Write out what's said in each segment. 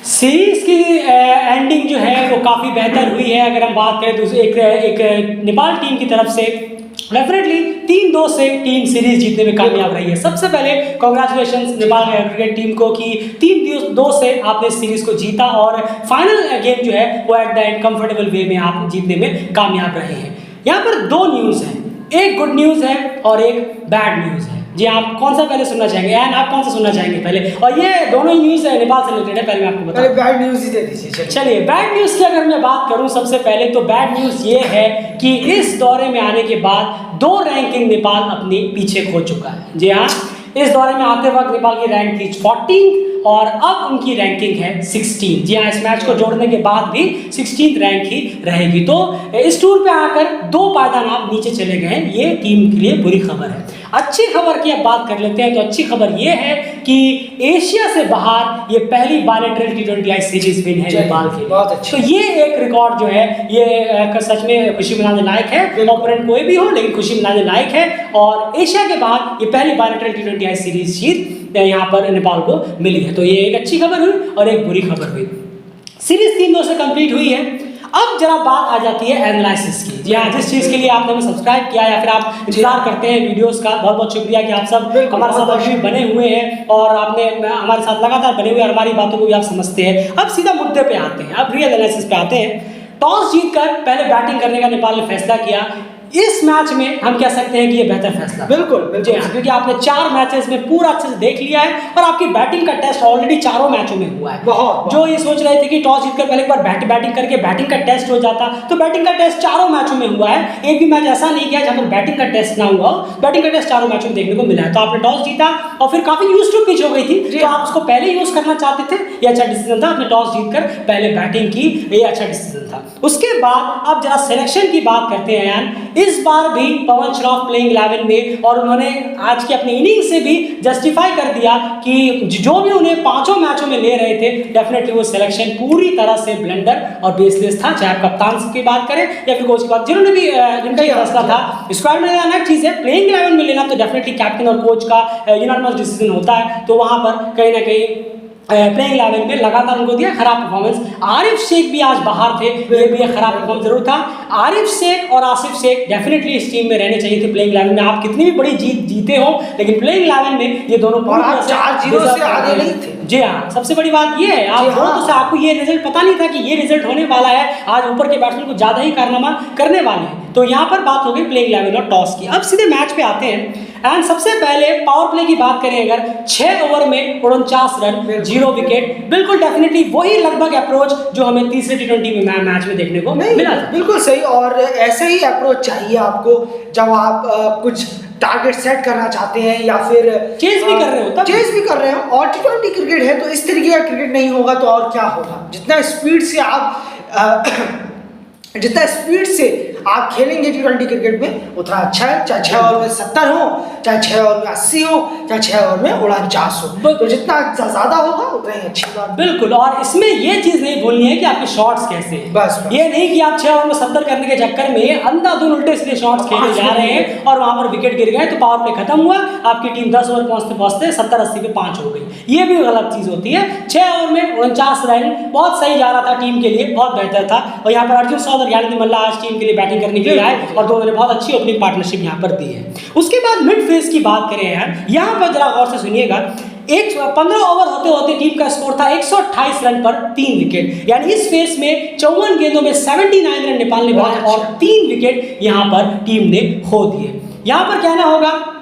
Series की ending जो है वो काफ़ी बेहतर हुई है। अगर हम बात करें तो एक नेपाल टीम की तरफ से डेफिनेटली 3-2 से टीम सीरीज जीतने में कामयाब रही है। सबसे पहले कॉन्ग्रेचुलेशन नेपाल क्रिकेट टीम को कि 3-2 से आपने सीरीज को जीता और फाइनल गेम जो है वो एट द एंड कंफर्टेबल वे में आप जीतने में कामयाब रहे हैं। यहाँ पर 2 न्यूज़ हैं, एक गुड न्यूज़ है और एक बैड न्यूज़ है। जी आप कौन सा पहले सुनना चाहेंगे? एंड आप कौन सा सुनना चाहेंगे पहले? और ये दोनों ही न्यूज़ नेपाल से रिलेटेड है, पहले मैं आपको बताऊं। पहले बैड न्यूज़ ही दे दीजिए। चलिए बैड न्यूज़ की अगर मैं बात करूं सबसे पहले तो बैड न्यूज़ ये है कि इस दौरे में आने के बाद 2 रैंकिंग नेपाल अपने पीछे खो चुका है। जी हाँ, इस दौरे में आते वक्त नेपाल की रैंक थी 14 और अब उनकी रैंकिंग है 16। जी हाँ, इस मैच को जोड़ने के बाद भी 16th रैंक ही रहेगी। तो इस टूर पे आकर 2 पायदान आप नीचे चले गए हैं, ये टीम के लिए बुरी खबर है। अच्छी खबर की अब बात कर लेते हैं तो अच्छी खबर ये है कि एशिया से बाहर ये पहली बायलैटरल T20I सीरीज विन है नेपाल के। बहुत अच्छा। तो ये एक रिकॉर्ड जो है ये सच में खुशी मनाने लायक है। ओपोनेंट कोई भी हो लेकिन खुशी मनाने लायक है और एशिया के बाद ये पहली बायलैटरल T20I सीरीज जीत यहाँ पर नेपाल को मिली है। तो ये एक अच्छी खबर हुई और एक बुरी खबर हुई। सीरीज 3-2 से कंप्लीट हुई है। अब जरा बात आ जाती है एनालिसिस की। जी हाँ, जिस चीज़ के लिए आपने हमें सब्सक्राइब किया या फिर आप इंतजार करते हैं वीडियोस का, बहुत बहुत शुक्रिया कि आप सब हमारे साथ अभी बने हुए हैं और आपने हमारे साथ लगातार बने हुए, हमारी बातों को भी आप समझते हैं। अब सीधा मुद्दे पे आते हैं, अब रियल एनालिसिस पे आते हैं। टॉस जीतकर पहले बैटिंग करने का नेपाल ने फैसला किया। इस मैच में हम कह सकते हैं कि ये बेहतर फैसला बिल्कुल जी हाँ, क्योंकि आपने 4 मैचेस में पूरा अच्छे से देख लिया है और आपकी बैटिंग का टेस्ट ऑलरेडी 4 मैचों में हुआ है। बहुत जो ये सोच रहे थे कि टॉस जीतकर पहले एक बार बैटिंग करके बैटिंग का टेस्ट हो जाता, तो बैटिंग का टेस्ट 4 मैचों में हुआ है। एक भी मैच ऐसा नहीं किया जहां पर बैटिंग का टेस्ट ना हुआ। बैटिंग का टेस्ट 4 मैचों में देखने को मिला है। तो आपने टॉस जीता और फिर काफी यूज्ड टू पिच हो गई थी, तो आप उसको पहले यूज करना चाहते थे, ये अच्छा डिसीजन था। आपने टॉस जीतकर पहले बैटिंग की, ये अच्छा डिसीजन था। उसके बाद अब जरा सिलेक्शन की बात करते हैं यार। इस बार भी पवन श्रॉफ प्लेइंग 11 में और उन्होंने आज की अपनी इनिंग से भी जस्टिफाई कर दिया कि जो भी उन्हें 5 मैचों में ले रहे थे डेफिनेटली वो सिलेक्शन पूरी तरह से ब्लंडर और बेसलेस था। चाहे आप कप्तान की बात करें या फिर कोच की बात, जिन्होंने भी जिनका ये फैसला था। स्क्वाड में अलग चीज़ है, प्लेइंग 11 में लेना तो डेफिनेटली कैप्टन और कोच का यूनानिमस डिसीजन होता है। तो वहां पर कहीं ना कहीं प्लेइंग 11 में लगातार उनको दिया खराब परफॉर्मेंस। आरिफ शेख भी आज बाहर थे, ये भी एक खराब परफॉर्मेंस जरूर था। आरिफ शेख और आसिफ शेख डेफिनेटली इस टीम में रहने चाहिए थे प्लेइंग 11 में। आप कितनी भी बड़ी जीत जीते हो लेकिन प्लेइंग 11 में ये दोनों 4-0 से आगे नहीं थे। जी हाँ, सबसे बड़ी बात ये है आप तो से आपको ये रिजल्ट पता नहीं था कि ये रिजल्ट होने वाला है। आज ऊपर के बैट्समैन को ज्यादा ही कारनामा करने वाले हैं। तो यहाँ पर बात हो गई प्लेइंग 11 और टॉस की। अब सीधे मैच पे आते हैं एंड सबसे पहले पावर प्ले की बात करें अगर 6 ओवर में 49 रन 0 विकेट, बिल्कुल डेफिनेटली वही लगभग अप्रोच जो हमें तीसरे T20 में मैच में देखने को मिला था। बिल्कुल सही, और ऐसे ही अप्रोच चाहिए आपको जब आप कुछ टारगेट सेट करना चाहते हैं या फिर चेज भी कर रहे हो, चेज भी कर रहे हो। और T20 क्रिकेट है तो इस तरीके का क्रिकेट नहीं होगा तो और क्या होगा। जितना स्पीड से आप खेलेंगे T20 क्रिकेट में उतना अच्छा है। चाहे 6 ओवर में 70 हो, चाहे 6 ओवर में 80 हो, चाहे 6 ओवर में 49 हो, तो जितना ज्यादा होगा उतना ही अच्छी बात। बिल्कुल, और इसमें ये चीज नहीं भूलनी है कि आपके शॉट्स कैसे हैं। बस ये नहीं कि आप 6 ओवर में 70 करने के चक्कर में अंधाधुंध उल्टे सीधे शॉट्स खेले जा रहे हैं और वहां पर विकेट गिर गए तो पावर प्ले खत्म हुआ, आपकी टीम 10 ओवर पहुंचते 70-80 पे 5 हो गई। ये भी गलत चीज होती है। 6 ओवर में 49 रन बहुत सही जा रहा था टीम के लिए, बहुत बेहतर था। और यहाँ पर अर्जुन सौद और यानी मल्ला आज टीम के लिए बैटिंग करने के लिए आए और दोनों ने बहुत अच्छी ओपनिंग पार्टनरशिप यहाँ पर दी है। उसके बाद मिड फेज की बात करें यार, यहाँ पर जरा गौर से सुनिएगा। 15 ओवर होते होते टीम का स्कोर था 128 रन पर 3 विकेट, यानी इस फेज में 54 गेंदों में 79 रन नेपाल ने बनाए और 3 विकेट यहाँ पर टीम ने खो दिए। यहाँ पर कहना होगा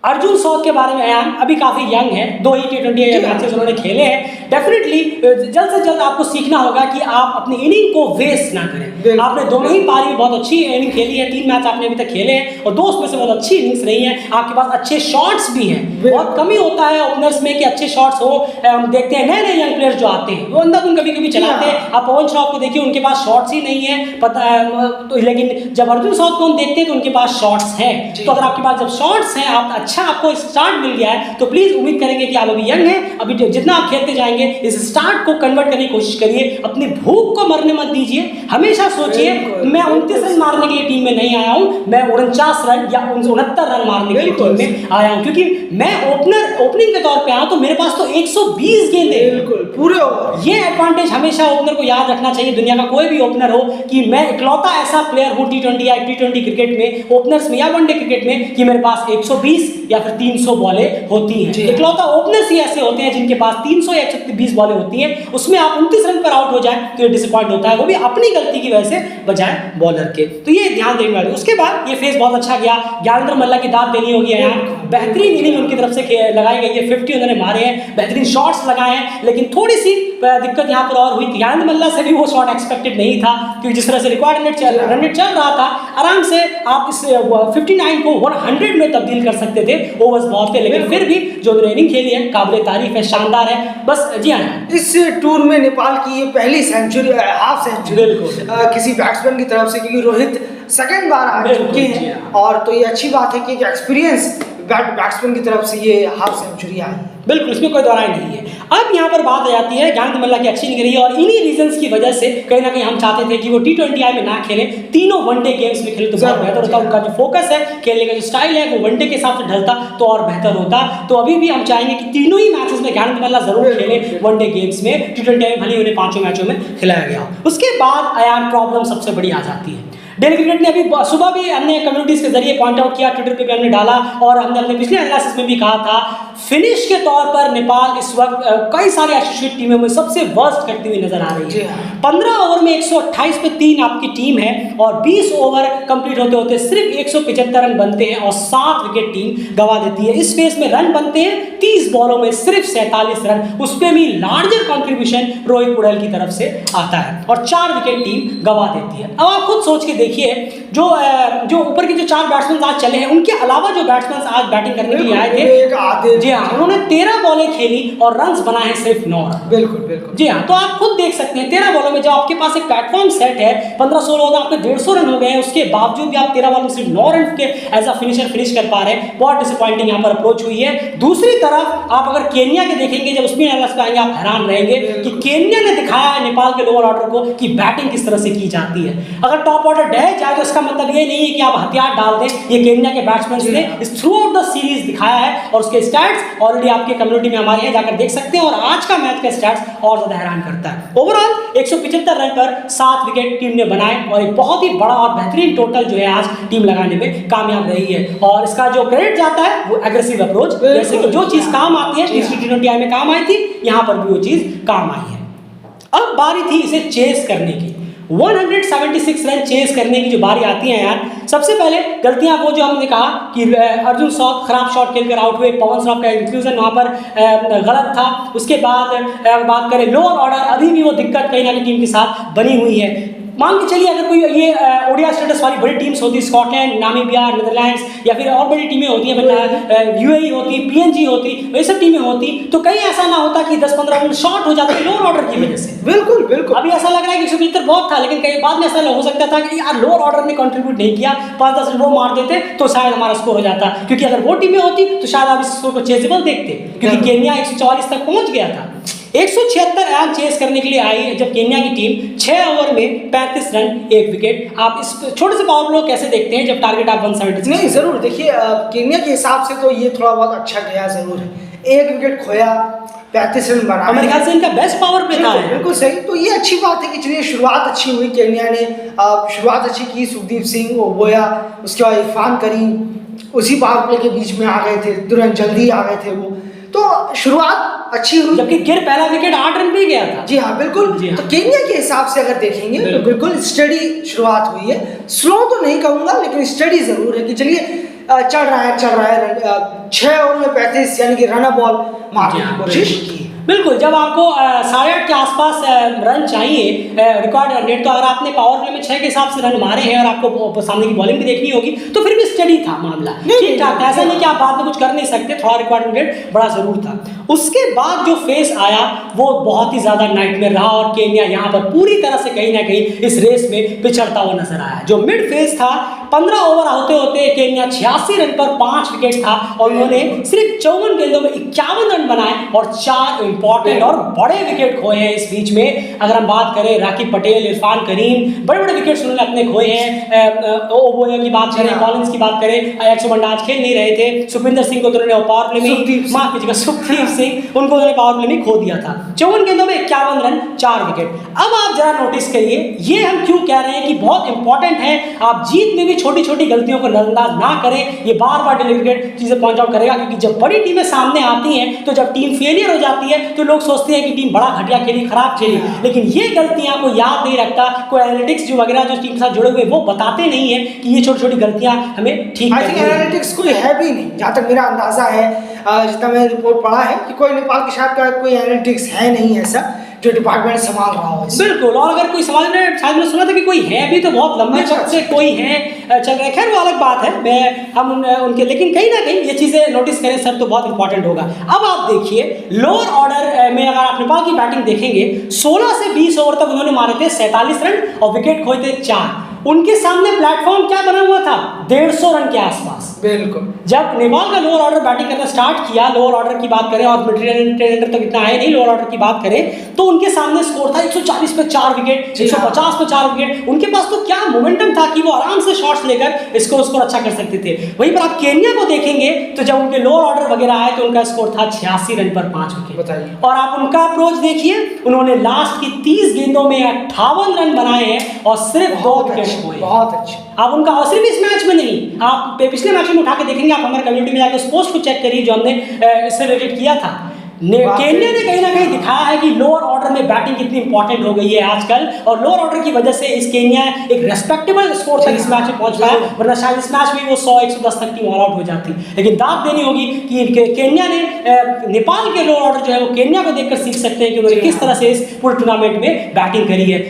अर्जुन सौद के बारे में, यान अभी काफी यंग है, 2 ही T20 मैचेस उन्होंने खेले हैं। डेफिनेटली जल्द से जल्द आपको सीखना होगा कि आप अपनी इनिंग को वेस्ट ना करें। आपने दोनों ही पारी में बहुत अच्छी इनिंग खेली है, 3 मैच आपने अभी तक खेले हैं और 2 उसमें से बहुत अच्छी इनिंग्स रही हैं। आपके पास अच्छे शॉट्स भी हैं, बहुत कमी होता है ओपनर्स में कि अच्छे शॉट्स हो। हम देखते हैं नए यंग प्लेयर्स जो आते हैं वो अंधाधुंध कभी कभी चलाते हैं। आप पवन श्रॉफ को देखिए, उनके पास शॉट्स ही नहीं है पता तो, लेकिन जब अर्जुन सौद को हम देखते हैं तो उनके पास शॉट्स हैं। तो अगर आपके पास जब शॉट्स हैं, आप अच्छा आपको स्टार्ट मिल गया है तो प्लीज उम्मीद करेंगे कि आप अभी यंग हैं, अभी जितना आप खेलते जाएंगे जाएंगे। इस स्टार्ट को कन्वर्ट करने की कोशिश करिए, अपनी भूख को मरने मत दीजिए। हमेशा सोचिए मैं 29 रन मारने के लिए टीम में नहीं आया हूं, मैं 49 रन या 69 रन मारने के लिए टीम में आया हूं, क्योंकि मैं ओपनिंग के तौर पे आया तो मेरे पास तो 120 गेंद है, बिल्कुल पूरे ओवर। ये एडवांटेज हमेशा ओपनर को याद रखना चाहिए। दुनिया का कोई भी ओपनर हो कि मैं इकलौता ऐसा प्लेयर हूं T20 या T20 क्रिकेट में, ओपनर्स में या वनडे क्रिकेट में, कि मेरे पास 120 या फिर 300 बॉलें होती हैं। इकलौता ओपनर्स ही ऐसे होते हैं जिनके पास 300 या 120 बॉलें होती हैं, उसमें आप 29 रन पर आउट हो जाए तो ये डिसअपॉइंट होता है, वो भी अपनी गलती की वजह से बजाय बॉलर के। तो ये ध्यान देने वाले। उसके बाद ये फेस बहुत अच्छा गया, ज्ञानेंद्र मल्ला की दाद देनी होगी यहाँ, बेहतरीन इनिंग उनकी तरफ से लगाई गई है, 50 उन्होंने मारे हैं, बेहतरीन शॉट्स लगाए हैं, लेकिन थोड़ी सी दिक्कत यहाँ पर और हुई। ज्ञानेंद्र मल्ला से भी वो शॉट एक्सपेक्टेड नहीं था, क्योंकि जिस तरह से रिक्वायर्ड रन रेट चल रहा था, आराम से आप इस 59 को 100 में तब्दील कर सकते थे ओवर्स बहुत थे, लेकिन फिर भी जो इनिंग खेली है काबिल तारीफ है, शानदार है। बस जी हाँ, इस टूर में नेपाल की ये पहली सेंचुरी, हाफ सेंचुरी किसी बैट्समैन की तरफ से, क्योंकि रोहित सेकंड बार आ चुके हैं, और तो ये अच्छी बात है कि एक्सपीरियंस बैट्समैन की तरफ से ये हाफ सेंचुरी आई। बिल्कुल, इसमें कोई दोहराई नहीं है। अब यहाँ पर बात आ जाती है, ज्ञानेंद्र मल्ला की अच्छी निकली और इन्हीं रीजंस की वजह से कहीं ना कहीं हम चाहते थे कि वो T20I में ना खेले, तीनों वनडे गेम्स में खेले तो बहुत बेहतर होता। उनका जो फोकस है, खेलने का जो स्टाइल है, वो वनडे के हिसाब से ढलता तो और बेहतर होता। तो अभी भी हम चाहेंगे कि तीनों ही मैचेस में ज्ञानेंद्र मल्ला जरूर खेले वनडे गेम्स में, T20I में भले उन्हें 5 मैचों में खिलाया गया। उसके बाद अयान प्रॉब्लम सबसे बड़ी आ जाती है। डेली क्रिकेट ने अभी सुबह भी हमने कम्युनिटीज के जरिए पॉइंट आउट किया, ट्विटर पे भी हमने डाला, और हमने अपने पिछले एनालिसिस में भी कहा था, फिनिश के तौर पर नेपाल इस वक्त कई सारे एसोसिएट टीमों में सबसे वर्स्ट करती हुई नजर आ रही है। 15 ओवर में 128 पे 3 आपकी टीम है, और 20 ओवर कंप्लीट होते होते सिर्फ 175 रन बनते हैं और 7 विकेट टीम गवा देती है। इस फेस में रन बनते हैं 30 बॉलों में सिर्फ 47 रन, उसपे भी लार्जर कंट्रीब्यूशन रोहित पुड़ेल की तरफ से आता है, और 4 विकेट टीम गवा देती है। अब आप खुद सोच के देखिए, जो ऊपर के जो 4 बैट्समैन आज चले हैं, उनके अलावा जो बैट्समैन आज बैटिंग करने के लिए आए थे, जी हाँ, उन्होंने 13 बॉलें खेली और रन्स बनाए हैं सिर्फ 9 रन। बिल्कुल बिल्कुल, जी हाँ, तो आप खुद देख सकते हैं 13 बॉलों में जब आपके पास एक प्लेटफॉर्म सेट है, 15-16 ओवर आपके 150 रन हो गए हैं, उसके बावजूद भी आप 13 बॉलों में सिर्फ 9 रन के एज अ फिनिशर फिनिश कर पा रहे हैं। बहुत डिसअपॉइंटिंग यहाँ पर अप्रोच हुई है। दूसरी तरफ आप अगर केन्या के देखेंगे, जब उसमें एनालिसिस आएंगे, आप हैरान रहेंगे कि केन्या ने दिखाया है नेपाल के लोअर ऑर्डर को कि बैटिंग किस तरह से की जाती है। अगर टॉप ऑर्डर डह जाए तो इसका मतलब ये नहीं है कि आप हथियार डाल दें। ये केन्या के बैट्समैन ने इस थ्रू आउट द सीरीज दिखाया है, और उसके स्टैट्स ऑलरेडी आपके कम्युनिटी में हमारे हैं, जाकर देख सकते हैं। और आज का मैच का स्टैट्स और ज्यादा हैरान करता है। ओवरऑल 175 रन पर 7 विकेट टीम ने बनाए, और एक बहुत ही बड़ा और बेहतरीन टोटल जो है आज टीम लगाने में कामयाब रही है। और इसका जो क्रेडिट जाता है वो एग्रेसिव अप्रोच, जैसे कि जो चीज काम आती है T20I में काम आई थी, यहाँ पर भी वो चीज काम आई है। अब बारी थी इसे चेस करने की, 176 रन चेस करने की जो बारी आती है यार। सबसे पहले गलतियां वो जो हमने कहा कि अर्जुन सौद खराब शॉट खेलकर आउट हुए, पवन श्रॉफ का इंक्लूजन वहां पर गलत था। उसके बाद बात करें लोअर ऑर्डर, अभी भी वो दिक्कत कहीं ना कहीं टीम के साथ बनी हुई है। मान के चलिए अगर कोई ये ओडिया स्टेटस वाली बड़ी टीम्स होती, स्कॉटलैंड, नामीबिया, नीदरलैंड्स, या फिर और बड़ी टीमें होती हैं, यूएई होती, पीएनजी होती, ये सब टीमें होती, तो कहीं ऐसा ना होता कि 10-15 रन शॉर्ट हो जाते लोअर ऑर्डर की वजह से। बिल्कुल बिल्कुल, अभी ऐसा लग रहा है कि 175 बहुत था, लेकिन कई बाद में ऐसा हो सकता था कि यार लोअर ऑर्डर ने कंट्रीब्यूट नहीं किया, 5-10 रन वो मार देते तो शायद हमारा स्कोर हो जाता, क्योंकि अगर वो टीमें होती तो शायद आप इस स्कोर को चेजेबल देखते, क्योंकि केन्या 144 तक पहुंच गया था। 176 रन चेस करने के लिए आई, जब केन्या की टीम 6 ओवर में 35 रन 1 विकेट। आप इस छोटे से पावर प्ले कैसे देखते हैं जब टारगेट आप 176? नहीं, जरूर देखिए, केन्या के हिसाब से तो ये थोड़ा बहुत अच्छा गया जरूर है। 1 विकेट खोया, 35 रन बना, मेरे ख्याल से इनका बेस्ट पावर प्ले था। बिल्कुल सही, तो ये अच्छी बात है कि चलिए शुरुआत अच्छी हुई, केन्या ने शुरुआत अच्छी की। सुखदीप सिंह ओबोया, उसके बाद इरफान करीम उसी पावर प्ले के बीच में आ गए थे, तुरंत जल्दी आ गए थे वो, तो शुरुआत अच्छी हुई। जबकि गिर पहला विकेट 8 रन पे गया था। जी हाँ बिल्कुल, तो केन्या के हिसाब से अगर देखेंगे तो बिल्कुल स्टडी शुरुआत हुई है। स्लो तो नहीं कहूंगा, लेकिन स्टडी जरूर है कि चलिए चल रहा है 6 ओवर में 35 यानी कि रन बॉल मारने की कोशिश की। बिल्कुल, जब आपको 8.5 के आसपास रन चाहिए रिकॉर्ड रन रेट, तो अगर आपने पावर प्ले में 6 के हिसाब से रन मारे हैं और आपको सामने की बॉलिंग भी देखनी होगी, तो फिर भी स्टडी था मामला, ठीक ठाक। ऐसा नहीं कि आप बाद में कुछ कर नहीं सकते, थोड़ा रिकॉर्ड रन रेट बड़ा जरूर था। उसके बाद जो फेस आया वो बहुत ही ज्यादा नाइटमेयर रहा, और केन्या यहाँ पर पूरी तरह से कहीं ना कहीं इस रेस में पिछड़ता हुआ नजर आया। जो मिड फेस था 15 ओवर होते होते केन्या 86 रन पर 5 विकेट था और उन्होंने सिर्फ 54 गेंदों में 51 रन बनाए और 4 इंपॉर्टेंट और बड़े विकेट खोए हैं इस बीच में। अगर हम बात करें राकिब पटेल, इरफान करीम, बड़े बड़े विकेट्स उन्होंने अपने खोए हैं। ओबोया की बात करें, कॉलिंस की बात करें, अयक्स बंडा आज खेल नहीं रहे थे, सुखविंदर सिंह को तो उन्होंने पावर प्ले में, माफ कीजिएगा सुखदीप सिंह, उनको उन्होंने पावर प्ले में खो दिया था। 54 गेंदों में 51 रन, 4 विकेट। अब आप जरा नोटिस करिए, ये हम क्यों कह रहे हैं कि बहुत इंपॉर्टेंट है, आप जीत में भी छोटी छोटी गलतियों को नजरअंदाज ना करें। ये बार बार डेलीगेट चीजें पॉइंट आउट करेगा, क्योंकि जब बड़ी टीमें सामने आती हैं तो जब टीम फेलियर हो जाती है तो लोग सोचते हैं कि टीम बड़ा घटिया खेली, खराब खेली, लेकिन ये गलतियां कोई याद नहीं रखता, कोई एनालिटिक्स जो वगैरह जो टीम के साथ जुड़े हुए वो बताते नहीं है कि ये छोटी छोटी गलतियां हमें ठीक करनी है। एनालिटिक्स कोई है भी नहीं, जहाँ तक मेरा अंदाजा है, जितना मैंने रिपोर्ट पढ़ा है कि कोई नेपाल के साथ का कोई एनालिटिक्स है नहीं ऐसा जो डिपार्टमेंट संभाल रहा हो। बिल्कुल, और अगर कोई समाज में शायद मैंने सुना था कि कोई है भी तो बहुत लंबे वक्त से कोई है चल रहा है, खैर वो अलग बात है, मैं हम उनके, लेकिन कहीं ना कहीं ये चीज़ें नोटिस करें सर तो बहुत इंपॉर्टेंट होगा। अब आप देखिए लोअर ऑर्डर में अगर आप नेपाल की बैटिंग देखेंगे 16 से 20 ओवर तक उन्होंने मारे थे 47 रन और विकेट खोए थे 4। उनके सामने प्लेटफॉर्म क्या बना हुआ था, 150 रन के आसपास। बिल्कुल, जब नेपाल का लोअर ऑर्डर बैटिंग करना स्टार्ट किया, लोअर ऑर्डर की बात करें और मिड रेंजर तक इतना है नहीं, लोअर ऑर्डर की बात करें तो उनके सामने स्कोर था 140 पे 4 विकेट, 150 पे 4 विकेट। उनके पास तो क्या मोमेंटम था कि वो आराम से शॉट्स लेकर इसको स्कोर अच्छा कर सकते थे। वहीं पर आप केन्या को देखेंगे तो जब उनके लोअर ऑर्डर वगैरह आए तो उनका स्कोर था 86 रन पर 5 विकेट। बताइए, और आप उनका अप्रोच देखिए, उन्होंने लास्ट की 30 गेंदों में 58 रन बनाए हैं और सिर्फ 2 विकेट खोए। बहुत अच्छे। आप उनका, और सिर्फ इस मैच में नहीं, आप पिछले मैच में उठा के देखेंगे, आप हमारे कम्युनिटी में जाकर उस पोस्ट को चेक करिए जो हमने इससे रिलेटेड किया था। केन्या ने कहीं ना कहीं दिखाया है कि लोअर ऑर्डर में बैटिंग कितनी इंपॉर्टेंट हो गई है आजकल, और लोअर ऑर्डर की वजह से इस केन्या एक रेस्पेक्टेबल स्कोर तक इस मैच में पहुंच रहा है, वरना शायद इस मैच में वो 100-110 तक की ऑल आउट हो जाती। लेकिन दाद देनी होगी कि केन्या ने नेपाल के लोअर ऑर्डर जो है वो केन्या को देखकर सीख सकते हैं कि उन्होंने किस तरह से इस पूरे टूर्नामेंट में बैटिंग करी है।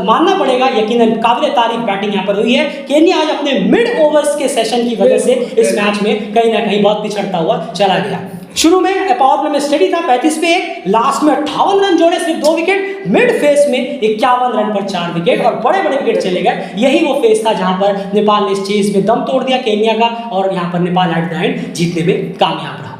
मानना पड़ेगा, यकीनन काबिल तारीफ बैटिंग यहाँ पर हुई है। केन्या आज अपने मिड ओवर्स के सेशन की वजह से इस मैच में कहीं ना कहीं बहुत पिछड़ता हुआ चला गया। शुरू में पावर प्ले में स्टेडी था 35 पे 1, लास्ट में 58 रन जोड़े, सिर्फ 2 विकेट, मिड फेस में 51 रन पर 4 विकेट और बड़े बड़े विकेट चले गए। यही वो फेस था जहां पर नेपाल ने इस चेज में दम तोड़ दिया केन्या का, और यहां पर नेपाल एट द एंड जीतने में कामयाब रहा।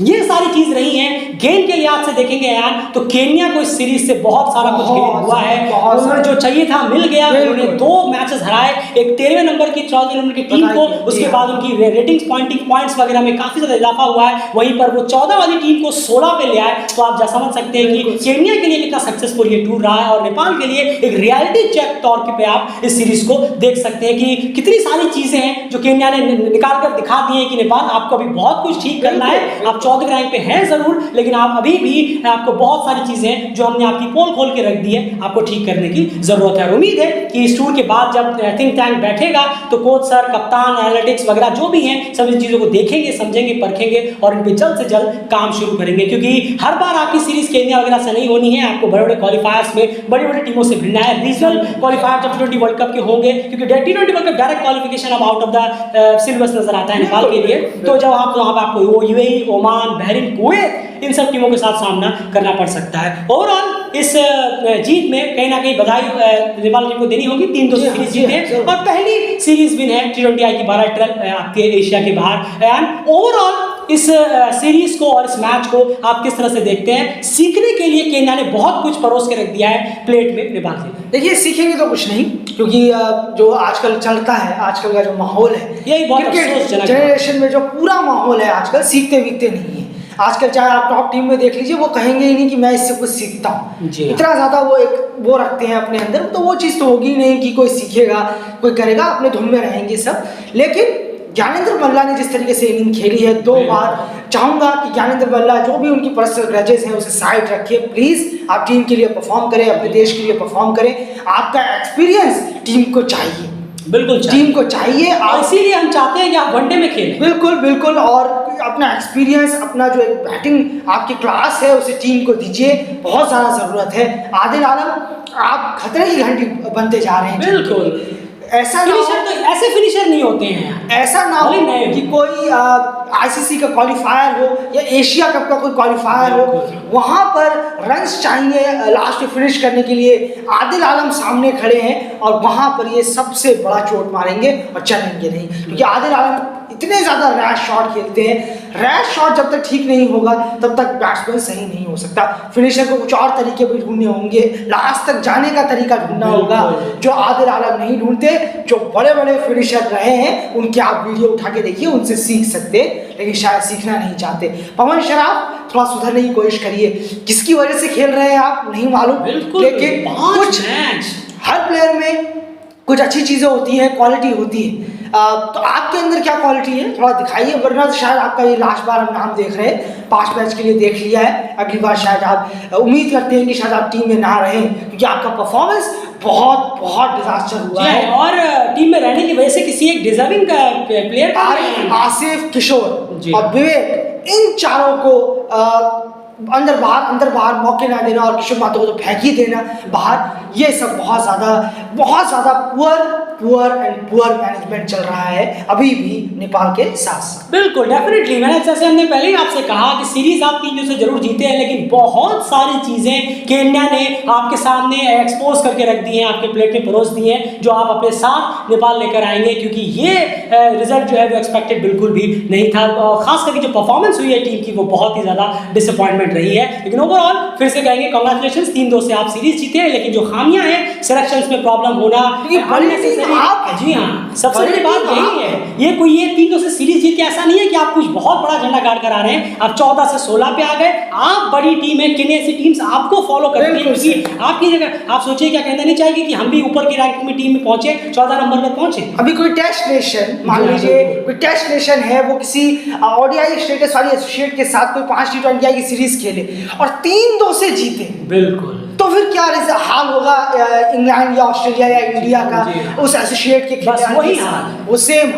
ये सारी चीज रही हैं। गेंद के लिहाज से देखेंगे यार तो केन्या को इस सीरीज से बहुत सारा कुछ गेंद हुआ है, उन्हें जो चाहिए था मिल गया। उन्होंने 2 मैचेस हराए, एक 13वें नंबर की 14वें नंबर की टीम को, उसके बाद उनकी रेटिंग्स पॉइंट्स वगैरह में काफी ज्यादा इजाफा हुआ है। वहीं पर वो 14 वाली टीम को 16 पे ले आए, तो आप जा समझ सकते हैं कि केन्या के लिए कितना सक्सेसफुल ये टूर रहा है, और नेपाल के लिए एक रियलिटी चेक तौर पे आप इस सीरीज को देख सकते हैं कि कितनी सारी चीजें हैं जो केन्या ने निकाल कर दिखा दी है कि नेपाल आपको अभी बहुत कुछ ठीक करना है। आप 14वें रैंक पे हैं जरूर, लेकिन आप अभी भी, आपको बहुत सारी चीजें जो हमने आपकी पोल खोल के रख दी है आपको ठीक करने की जरूरत है। और उम्मीद है कि इस टूर के बाद जब थिंक टैंक बैठेगा तो कोच सर, कप्तान, एनालिटिक्स वगैरह जो भी हैं सब इन चीजों को देखेंगे, समझेंगे, परखेंगे और इन पे जल्द से जल्द काम शुरू करेंगे, क्योंकि हर बार आपकी सीरीज केन्या वगैरह से नहीं होनी है। आपको बड़े बड़े क्वालिफायर्स में बड़ी बड़ी टीमों से भिड़ना है। रीजनल क्वालिफायर जब T20 वर्ल्ड कप के होंगे, क्योंकि T20 world cup direct qualification अब आउट ऑफ द सिलेबस नजर आता है नेपाल के लिए, तो जब आप वहां पर आपको यूएई, ओमान, बहरीन, कुवैत, इन सब टीमों के साथ सामना करना पड़ सकता है। ओवरऑल इस जीत में कहीं ना कहीं बधाई नेपाल टीम को देनी होगी। 3-2 सीरीज जीते और पहली सीरीज विन है T20I की 12 ट्रेल आपके एशिया के बाहर। एंड ओवरऑल इस सीरीज को और इस मैच को आप किस तरह से देखते हैं? सीखने के लिए केन्या ने बहुत कुछ परोस के रख दिया है प्लेट में नेपाल से। देखिए, सीखेंगे तो कुछ नहीं, क्योंकि जो आजकल चलता है, आजकल का जो माहौल है, यही बहुत अफसोसजनक जनरेशन में जो पूरा माहौल है आजकल, सीखते वीखते नहीं है। आजकल चाहे आप टॉप टीम में देख लीजिए, वो कहेंगे ही नहीं कि मैं इससे कुछ सीखता हूँ। इतना ज़्यादा वो रखते हैं अपने अंदर, तो वो चीज़ तो होगी ही नहीं कि कोई सीखेगा, कोई करेगा, अपने धुन में रहेंगे सब। लेकिन ज्ञानेंद्र मल्ला ने जिस तरीके से इनिंग खेली है 2 बार, चाहूँगा कि ज्ञानेंद्र मल्ला जो भी उनकी पर्सनल ग्रजेस हैं उसे साइड रखिए प्लीज़। आप टीम के लिए परफॉर्म करें, अपने देश के लिए परफॉर्म करें। आपका एक्सपीरियंस टीम को चाहिए, बिल्कुल टीम को चाहिए, और इसीलिए हम चाहते हैं कि आप वनडे में खेलें। बिल्कुल बिल्कुल, और अपना एक्सपीरियंस, अपना जो एक बैटिंग आपकी क्लास है उसे टीम को दीजिए, बहुत ज़्यादा ज़रूरत है। आदिल आलम, आप खतरे की घंटी बनते जा रहे हैं। बिल्कुल, ऐसा ना हो, फिनिशर तो ऐसे फिनिशर नहीं होते हैं, ऐसा ना हो भले नए कि कोई आईसीसी का क्वालिफायर हो या एशिया कप का कोई क्वालिफायर हो, वहां पर रन्स चाहिए लास्ट में फिनिश करने के लिए, आदिल आलम सामने खड़े हैं और वहां पर ये सबसे बड़ा चोट मारेंगे और चलेंगे नहीं, क्योंकि आदिल आलम इतने ज़्यादा रैश शॉट खेलते हैं। रैश शॉट जब तक ठीक नहीं होगा तब तक बैट्समैन सही नहीं हो सकता। फिनिशर को कुछ और तरीके भी ढूंढने होंगे, लास्ट तक जाने का तरीका ढूंढना होगा, जो आदिल आलम नहीं ढूंढते। जो बड़े बड़े फिनिशर रहे हैं उनके आप वीडियो उठा के देखिए, उनसे सीख सकते, लेकिन शायद सीखना नहीं चाहते। पवन शराफ थोड़ा सुधरने की कोशिश करिए, किसकी वजह से खेल रहे हैं आप नहीं मालूम, लेकिन कुछ हर प्लेयर में कुछ अच्छी चीज़ें होती हैं, क्वालिटी होती है। तो आपके अंदर क्या क्वालिटी है थोड़ा दिखाइए, वरना तो शायद आपका ये लास्ट बार हम नाम देख रहे हैं, 5 मैच के लिए देख लिया है, अगली बार शायद आप उम्मीद करते हैं कि शायद आप टीम में ना रहें, क्योंकि आपका परफॉर्मेंस बहुत बहुत डिजास्टर हुआ है। और टीम में रहने की वजह से किसी एक डिजर्विंग का प्लेयर का आसिफ, किशोर और विवेक, इन चारों को अंदर बाहर मौके ना देना और किशोर मातो को तो फेंक ही देना बाहर, ये सब बहुत ज़्यादा पुअर मैनेजमेंट चल रहा है अभी भी नेपाल के साथ। बिल्कुल डेफिनेटली, मैंने जैसे हमने पहले ही आपसे कहा कि सीरीज आप 3 से जरूर जीते हैं, लेकिन बहुत सारी चीजें केन्या ने आपके सामने एक्सपोज करके रख दी हैं, आपके प्लेट में परोस दी हैं, जो आप अपने साथ नेपाल लेकर आएंगे, क्योंकि ये रिजल्ट जो है वो एक्सपेक्टेड बिल्कुल भी नहीं था। खास करके जो परफॉर्मेंस हुई है टीम की वो बहुत ही ज्यादा डिसअपॉइंटमेंट रही है, लेकिन ओवरऑल फिर से कहेंगे कांग्रेचुलेशन, 3-2 से आप सीरीज जीते हैं। लेकिन जो खामियां हैं, सिलेक्शंस में प्रॉब्लम होना, जी हाँ, सबसे बड़ी बात यही है। ये 3-2 से सीरीज जीत के ऐसा नहीं है कि आप कुछ बहुत बड़ा झंडा गाड़ कर आ रहे हैं, आप 14 से 16 पे आ गए। आप बड़ी टीम है, किन्हीं ऐसी टीम्स आपको फॉलो करती है, क्योंकि आपकी जगह आप सोचिए, क्या कहना नहीं चाहेगी कि हम भी ऊपर की रैंकिंग में टीम में पहुंचे, 14 नंबर पर पहुंचे। अभी कोई टेस्ट नेशन, मान लीजिए कोई टेस्ट नेशन है, वो किसी ओडीआई स्टेटस वाली एसोसिएट के साथ कोई 5 T20 की सीरीज खेले और 3-2 से जीते, बिल्कुल, तो फिर क्या हाल होगा इंग्लैंड या ऑस्ट्रेलिया या इंडिया का उस एसोसिएट के खिलाड़ी, वही हाल, वो सेम।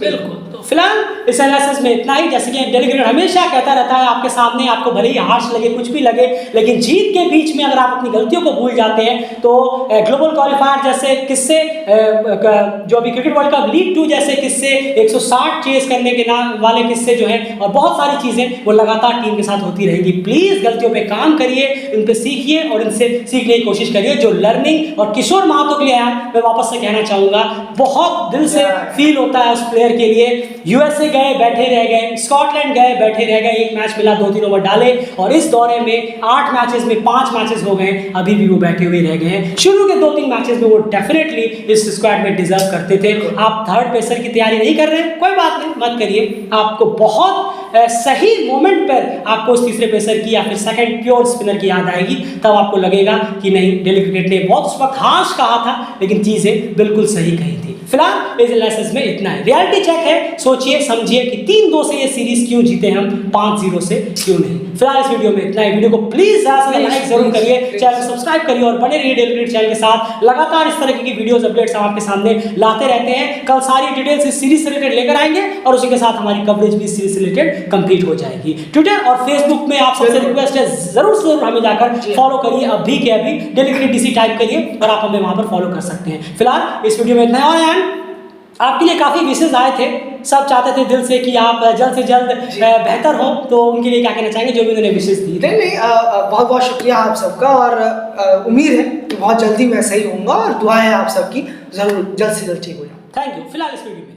बिल्कुल। तो फिलहाल इस एनालिसिस में इतना ही। जैसे कि डेलीगेट हमेशा कहता रहता है आपके सामने, आपको भले ही हार्श लगे, कुछ भी लगे, लेकिन जीत के बीच में अगर आप अपनी गलतियों को भूल जाते हैं तो ग्लोबल क्वालिफायर जैसे किस्से, जो अभी क्रिकेट वर्ल्ड कप लीग 2 जैसे किस्से, 160 चेस करने के नाम वाले किस्से जो हैं, और बहुत सारी चीज़ें वो लगातार टीम के साथ होती रहेगी। प्लीज़ गलतियों पर काम करिए, इन पर सीखिए और इनसे सीखने की कोशिश करिए। जो लर्निंग और किशोर महातो के लिए आया, मैं वापस से कहना चाहूँगा, बहुत दिल से फील होता है उस प्लेयर के लिए। यूएसए गए, बैठे रह गए, स्कॉटलैंड गए, बैठे रह गए, 1 मैच मिला, 2-3 ओवर डाले, और इस दौरे में 8 मैचेस में 5 मैचेस हो गए, अभी भी वो बैठे हुए रह गए हैं। शुरू के 2-3 मैचेस में वो डेफिनेटली इस स्क्वाड में डिजर्व करते थे। आप थर्ड पेसर की तैयारी नहीं कर रहे हैं, कोई बात नहीं, मत करिए। आपको बहुत सही मोमेंट पर आपको उस तीसरे पेसर की या फिर सेकंड प्योर स्पिनर की याद आएगी, तब आपको लगेगा कि नहीं, दिल्ली क्रिकेट ने बहुत उस वक्त हाश कहा था, लेकिन चीजें बिल्कुल सही कही थी। फिलहाल इस एनालिसिस में इतना है। रियलिटी चेक है, सोचिए समझिए कि 3-2 से ये सीरीज क्यों जीते हम, 5-0 से क्यों नहीं। फिलहाल इस वीडियो में इतना ही। वीडियो को प्लीज ज्यादा से लाइक जरूर करिए, चैनल को सब्सक्राइब करिए और बने रहिए डेली क्रिकेट चैनल के साथ। लगातार इस तरह की वीडियोस अपडेट्स हम आपके सामने लाते रहते हैं। कल सारी डिटेल्स इस सीरीज से रिलेटेड लेकर आएंगे और उसी के साथ हमारी कवरेज भी इस सीरीज से रिलेटेड कंप्लीट हो जाएगी। ट्विटर और फेसबुक में आप सबसे रिक्वेस्ट है, जरूर से जरूर हमें जाकर फॉलो करिए, अभी के अभी डेली क्रिकेट डीसी टाइप करिए और आप हमें वहां पर फॉलो कर सकते हैं। फिलहाल इस वीडियो में इतना है। और आपके लिए काफ़ी विशेष आए थे, सब चाहते थे दिल से कि आप जल्द से जल्द बेहतर हो, तो उनके लिए क्या कहना चाहेंगे जो भी उन्होंने विशेष दी? नहीं, बहुत बहुत शुक्रिया आप सबका, और उम्मीद है कि बहुत जल्दी मैं सही होऊंगा, और दुआ है आप सबकी जरूर जल्द से जल्द ठीक हो जाए। Thank you. फिलहाल इस वीडियो में